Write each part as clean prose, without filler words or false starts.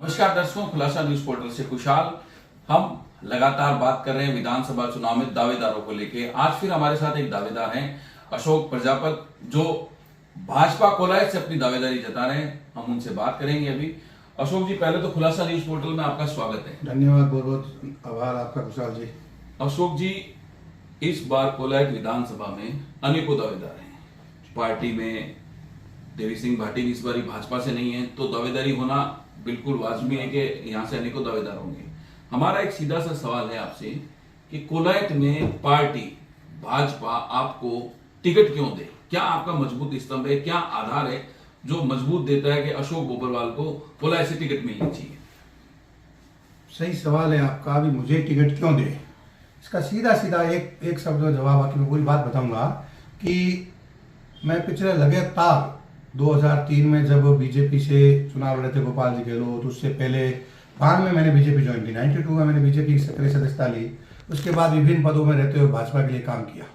नमस्कार दर्शकों, खुलासा न्यूज पोर्टल से खुशहाल। हम लगातार बात कर रहे हैं विधानसभा चुनाव में दावेदारों को लेके। आज फिर हमारे साथ एक दावेदार हैं अशोक प्रजापति, जो भाजपा कोलायत से अपनी दावेदारी जता रहे हैं। हम उनसे बात करेंगे अभी। अशोक जी, पहले तो खुलासा न्यूज पोर्टल में आपका स्वागत है। धन्यवाद, बहुत बहुत आभार आपका खुशहाल जी। अशोक जी, इस बार कोलायत विधानसभा में अनेकों दावेदार हैं। पार्टी में देवी सिंह भाटी भी इस बार भाजपा से नहीं है, तो दावेदारी होना बिल्कुल वाजिबी है कि यहाँ से अनेकों दावेदार होंगे। हमारा एक सीधा सा सवाल है आपसे कि कोलायत में पार्टी भाजपा आपको टिकट क्यों दे? क्या आपका मजबूत स्तंभ है, क्या आधार है जो मजबूत देता है कि अशोक बोबरवाल को कोलायत से टिकट मिलनी चाहिए? सही सवाल है आपका। अभी मुझे टिकट क्यों दे, इसका सीधा सीधा एक शब्द में जवाब आके मैं पूरी बात बताऊंगा कि मैं पिछले लगातार 2003 में जब बीजेपी से चुनाव लड़े थे गोपाल जी गहलोत, उससे पहले 92 में मैंने बीजेपी ज्वाइन की, 92 में मैंने बीजेपी की सक्रिय सदस्यता ली। उसके बाद विभिन्न पदों में रहते हुए भाजपा के लिए काम किया।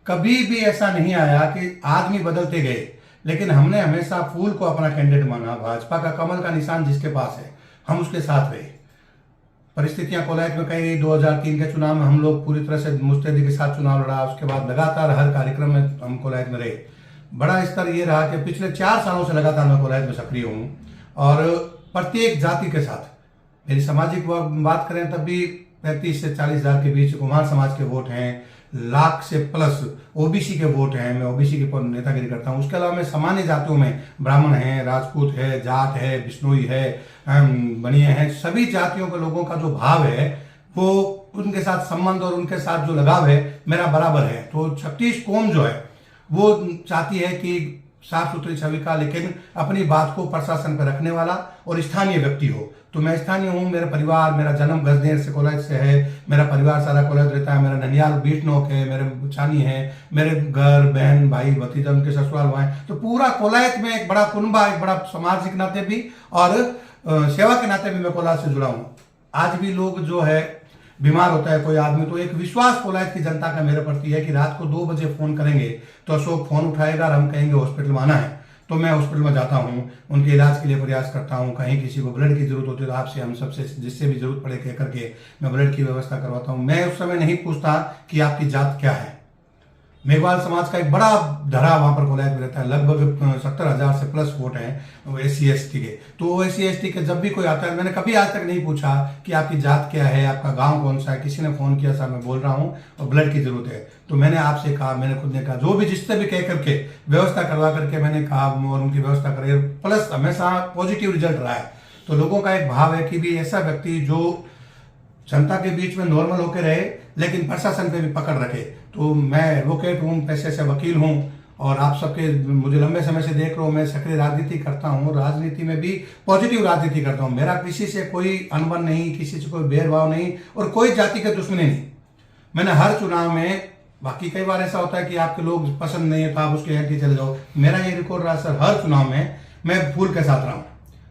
कभी भी ऐसा नहीं आया कि आदमी बदलते गए, लेकिन हमने हमेशा फूल को अपना कैंडिडेट माना। भाजपा का कमल का निशान जिसके पास है, हम उसके साथ रहे। परिस्थितियां कोलायत में कई 2003 के चुनाव में हम लोग पूरी तरह से मुस्तैदी के साथ चुनाव लड़ा। उसके बाद लगातार हर कार्यक्रम में हम कोलायत में रहे। बड़ा स्तर ये रहा कि पिछले 4 सालों से लगातार मैं कोलायत में सक्रिय हूँ और प्रत्येक जाति के साथ मेरी सामाजिक बात करें तब भी 35 से 40 हजार के बीच कुमार समाज के वोट हैं, लाख से प्लस ओबीसी के वोट हैं। मैं ओबीसी की नेतागिरी करता हूँ। उसके अलावा मैं सामान्य जातियों में ब्राह्मण हैं, राजपूत है, जाट है, बिश्नोई है, बनिए हैं, सभी जातियों के लोगों का जो भाव है वो उनके साथ संबंध और उनके साथ जो लगाव है मेरा बराबर है। तो 36 कौम जो है वो चाहती है कि साफ सुथरी छवि का, लेकिन अपनी बात को प्रशासन पर रखने वाला और स्थानीय व्यक्ति हो। तो मैं स्थानीय हूँ। मेरा परिवार, मेरा जन्म गजनेर से कोलायत से है। मेरा परिवार सारा कोलायत रहता है। मेरा ननियाल बीटनोक है, मेरे छानी है, मेरे घर बहन भाई भतीजा उनके ससुराल वहाँ है। तो पूरा कोलायत में एक बड़ा कुनबा, एक बड़ा सामाजिक नाते भी और सेवा के नाते भी मैं कोलायत से जुड़ा हूँ। आज भी लोग जो है बीमार होता है कोई आदमी, तो एक विश्वास कोलायत की जनता का मेरे प्रति है कि रात को 2 बजे फोन करेंगे तो अशोक फोन उठाएगा और हम कहेंगे हॉस्पिटल में आना है, तो मैं हॉस्पिटल में जाता हूँ, उनके इलाज के लिए प्रयास करता हूँ। कहीं किसी को ब्लड की जरूरत होती है तो आपसे, हम सबसे, जिससे भी जरूरत पड़े कह करके मैं ब्लड की व्यवस्था करवाता हूँ। मैं उस समय नहीं पूछता कि आपकी जात क्या है। मेघवाल समाज का एक बड़ा धरा वहां पर कोलायत में रहता है। लगभग 70,000 से प्लस वोट हैं SC/ST के। तो SC/ST के जब भी कोई आता है, मैंने कभी आज तक नहीं पूछा कि आपकी जात क्या है, आपका गांव कौन सा है। किसी ने फोन किया, साहब मैं बोल रहा हूं और ब्लड की जरूरत है, तो मैंने आपसे कहा, मैंने खुद ने कहा, जो भी जिससे भी कह करके व्यवस्था करवा करके मैंने कहा और उनकी व्यवस्था करी, प्लस हमेशा पॉजिटिव रिजल्ट रहा है। तो लोगों का एक भाव है कि भी ऐसा व्यक्ति जो जनता के बीच में नॉर्मल होकर रहे लेकिन प्रशासन पे भी पकड़ रखे। तो मैं एडवोकेट हूँ, पैसे से वकील हूँ और आप सबके मुझे लंबे समय से देख रहे हो। मैं सक्रिय राजनीति करता हूँ, राजनीति में भी पॉजिटिव राजनीति करता हूँ। मेरा किसी से कोई अनबन नहीं, किसी से कोई भेदभाव नहीं और कोई जाति का दुश्मनी नहीं। मैंने हर चुनाव में, बाकी कई बार ऐसा होता है कि आपके लोग पसंद नहीं है तो आप उसके एंटी चले जाओ, मेरा ये रिकॉर्ड रहा सर, हर चुनाव में मैं फूल के साथ रहा हूँ,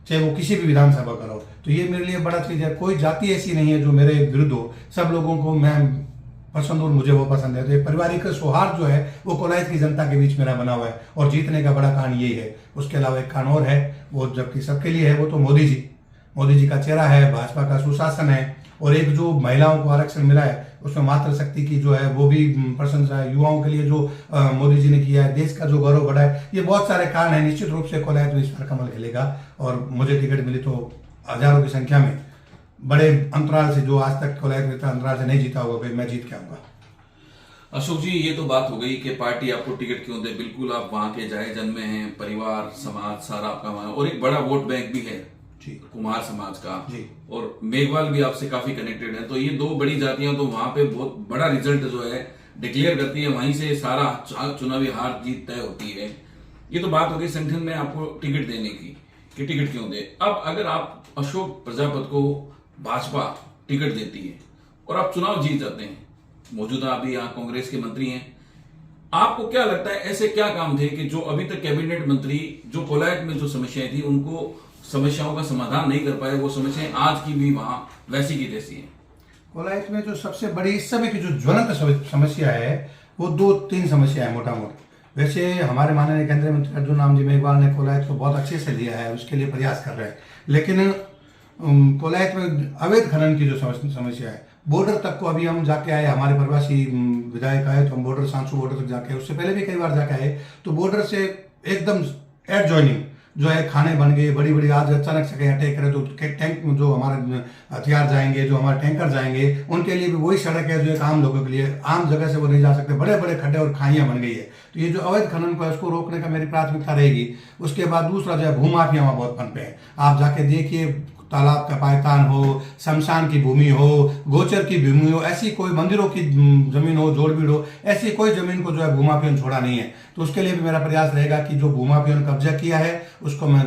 चाहे वो किसी भी विधानसभा का हो। तो ये मेरे लिए बड़ा चीज है। कोई जाति ऐसी नहीं है जो मेरे विरुद्ध हो, सब लोगों को मैं पसंद और मुझे वो पसंद है। तो ये पारिवारिक सौहार्द जो है वो कोलायत की जनता के बीच मेरा बना हुआ है और जीतने का बड़ा कारण यही है। उसके अलावा एक कारण और है, वो जबकि सबके लिए है, वो तो मोदी जी का चेहरा है, भाजपा का सुशासन है और एक जो महिलाओं को आरक्षण मिला है उसमें मातृशक्ति की जो है वो भी प्रशंसा है। युवाओं के लिए जो मोदी जी ने किया है, देश का जो गौरव बढ़ा है, ये बहुत सारे कारण है। निश्चित रूप से कोलायत में इस बार कमल खिलेगा और मुझे टिकट मिली तो हजारों की संख्या में, बड़े अंतराल से, जो आज तक कोलायत में अंतराल से नहीं जीता होगा, फिर मैं जीत के आऊंगा। अशोक जी, ये तो बात हो गई कि पार्टी आपको टिकट क्यों दे। बिल्कुल आप वहां के जाए जन्मे हैं, परिवार समाज सारा आपका वहां, और एक बड़ा वोट बैंक भी है जी, कुमार समाज का जी, और मेघवाल भी आपसे काफी कनेक्टेड है। तो ये 2 बड़ी जातियां तो वहां पे बहुत बड़ा रिजल्ट जो है डिक्लेयर करती है, वहीं से सारा चुनावी हार जीत तय होती है। ये तो बात हो गई संगठन में आपको टिकट देने की कि टिकट क्यों दे। अब अगर आप अशोक प्रजापति को भाजपा टिकट देती है और आप चुनाव जीत जाते हैं, मौजूदा अभी यहाँ कांग्रेस के मंत्री हैं, आपको क्या लगता है ऐसे क्या काम थे कि जो अभी तक कैबिनेट मंत्री जो कोलायत में जो समस्याएं थी उनको समस्याओं का समाधान नहीं कर पाए, वो समस्याएं आज की भी वहां वैसी की तैसी हैं? कोलायत में जो सबसे बड़ी इस समय की जो ज्वलंत समस्या है वो 2-3 समस्या है मोटा मोटा। वैसे हमारे माननीय केंद्रीय मंत्री अर्जुन राम जी मेघवाल ने कोलायत को बहुत अच्छे से लिया है, उसके लिए प्रयास कर रहे हैं, लेकिन कोलायत में अवैध खनन की जो समस्या है, बॉर्डर तक को अभी हम जाके आए, हमारे प्रवासी विधायक आए तो हम बॉर्डर, सांसू बॉर्डर तक जाके आए, उससे पहले भी कई बार जाके आए। तो बॉर्डर से एकदम एडजॉइनिंग जो है खाने बन गए, बड़ी बड़ी, आज अचानक से कहीं अटैक करे तो टैंक जो हमारे हथियार जाएंगे, जो हमारे टैंकर जाएंगे, उनके लिए भी वही सड़क है जो एक आम लोगों के लिए, आम जगह से वो नहीं जा सकते, बड़े बड़े खड्डे और खाइयाँ बन गई है। तो ये जो अवैध खनन को है उसको रोकने का मेरी प्राथमिकता रहेगी। उसके बाद दूसरा जो है भूमाफिया वहाँ बहुत पनपे हैं। आप जाके देखिए, तालाब का पायतान हो, शमशान की भूमि हो, गोचर की भूमि हो, ऐसी कोई मंदिरों की जमीन हो, जोड़बीड़ हो, ऐसी कोई जमीन को जो है भूमाफियों ने छोड़ा नहीं है। तो उसके लिए भी मेरा प्रयास रहेगा कि जो भूमाफियों ने कब्जा किया है उसको मैं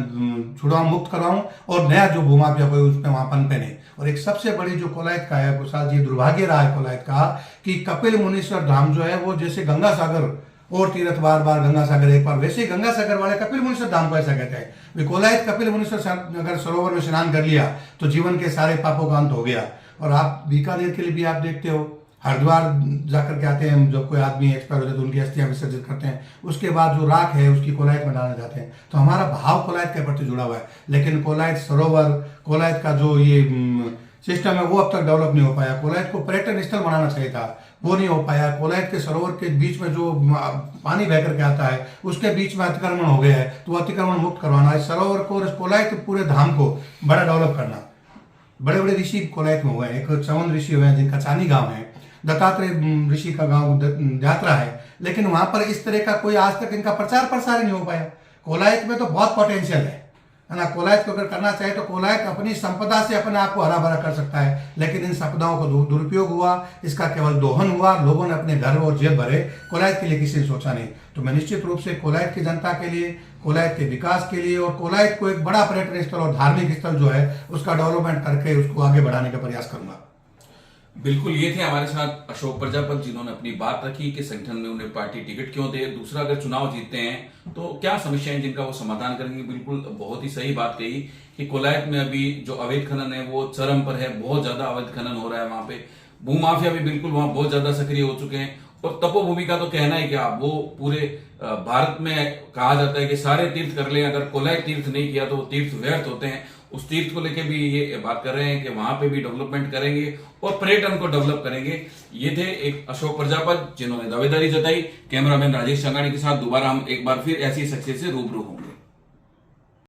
छुड़ाऊं, मुक्त कराऊं, और नया जो भूमाफिया कोई उसमें वहां पनपे नहीं। और एक सबसे बड़ी जो कोलायत का है कुशाल जी, दुर्भाग्य रहा है कोलायत का कि कपिल मुनीश्वर धाम जो है वो जैसे गंगा सागर और तीर्थ बार बार गंगा सागर एक बार, वैसे ही गंगा सागर वाले कपिल मुनीश्वर धाम को ऐसा कहते हैं। वे कोलायत कपिल मुनीश्वर अगर सरोवर में स्नान कर लिया तो जीवन के सारे पापों का अंत हो गया। और आप बीकानेर के लिए भी आप देखते हो, हरिद्वार जाकर के आते हैं, जब कोई आदमी एक्सपायर हो जाए तो उनकी अस्थियां विसर्जित करते हैं, उसके बाद जो राख है उसकी कोलायत में डालने जाते हैं। तो हमारा भाव कोलायत के प्रति जुड़ा हुआ है, लेकिन कोलायत सरोवर, कोलायत का जो ये सिस्टम है वो अब तक डेवलप नहीं हो पाया। कोलायत को पर्यटन स्थल बनाना चाहिए था, वो नहीं हो पाया। कोलायत के सरोवर के बीच में जो पानी बह करके आता है उसके बीच में अतिक्रमण हो गया है, तो अतिक्रमण मुक्त करवाना, इस सरोवर को, कोलायत पूरे धाम को बड़ा डेवलप करना। बड़े बड़े ऋषि कोलायत में हुए हैं, एक चवन ऋषि हुए हैं जिनका चानी गांव है, दत्तात्रेय ऋषि का गांव यात्रा है, लेकिन वहां पर इस तरह का कोई आज तक इनका प्रचार प्रसार ही नहीं हो पाया। कोलायत में तो बहुत पोटेंशियल है ना। कोलायत को अगर करना चाहे तो कोलायत अपनी संपदा से अपने आप को हरा भरा कर सकता है, लेकिन इन संपदाओं को दुरुपयोग हुआ, इसका केवल दोहन हुआ, लोगों ने अपने घर और जेब भरे, कोलायत के लिए किसी ने सोचा नहीं। तो मैं निश्चित रूप से कोलायत की जनता के लिए, कोलायत के विकास के लिए और कोलायत को एक बड़ा पर्यटन स्थल और धार्मिक स्थल जो है उसका डेवलपमेंट करके उसको आगे बढ़ाने का प्रयास करूंगा। बिल्कुल, ये थे हमारे साथ अशोक प्रजापत जिन्होंने अपनी बात रखी कि संगठन में उन्हें पार्टी टिकट क्यों दे, दूसरा अगर चुनाव जीतते हैं तो क्या समस्याएं जिनका वो समाधान करेंगे। बिल्कुल बहुत ही सही बात कही कि कोलायत में अभी जो अवैध खनन है वो चरम पर है, बहुत ज्यादा अवैध खनन हो रहा है वहां पे, भूमाफिया भी बिल्कुल वहां बहुत ज्यादा सक्रिय हो चुके हैं। और तपोभूमि का तो कहना है क्या, वो पूरे भारत में कहा जाता है कि सारे तीर्थ कर लें, अगर कोलायत तीर्थ नहीं किया तो वो तीर्थ व्यर्थ होते हैं। उस तीर्थ को लेके भी ये बात कर रहे हैं कि वहां पे भी डेवलपमेंट करेंगे और पर्यटन को डेवलप करेंगे। ये थे एक अशोक प्रजापत जिन्होंने दावेदारी जताई। कैमरामैन राजेश संगानी के साथ दोबारा हम एक बार फिर ऐसी सक्सेस से रूबरू होंगे।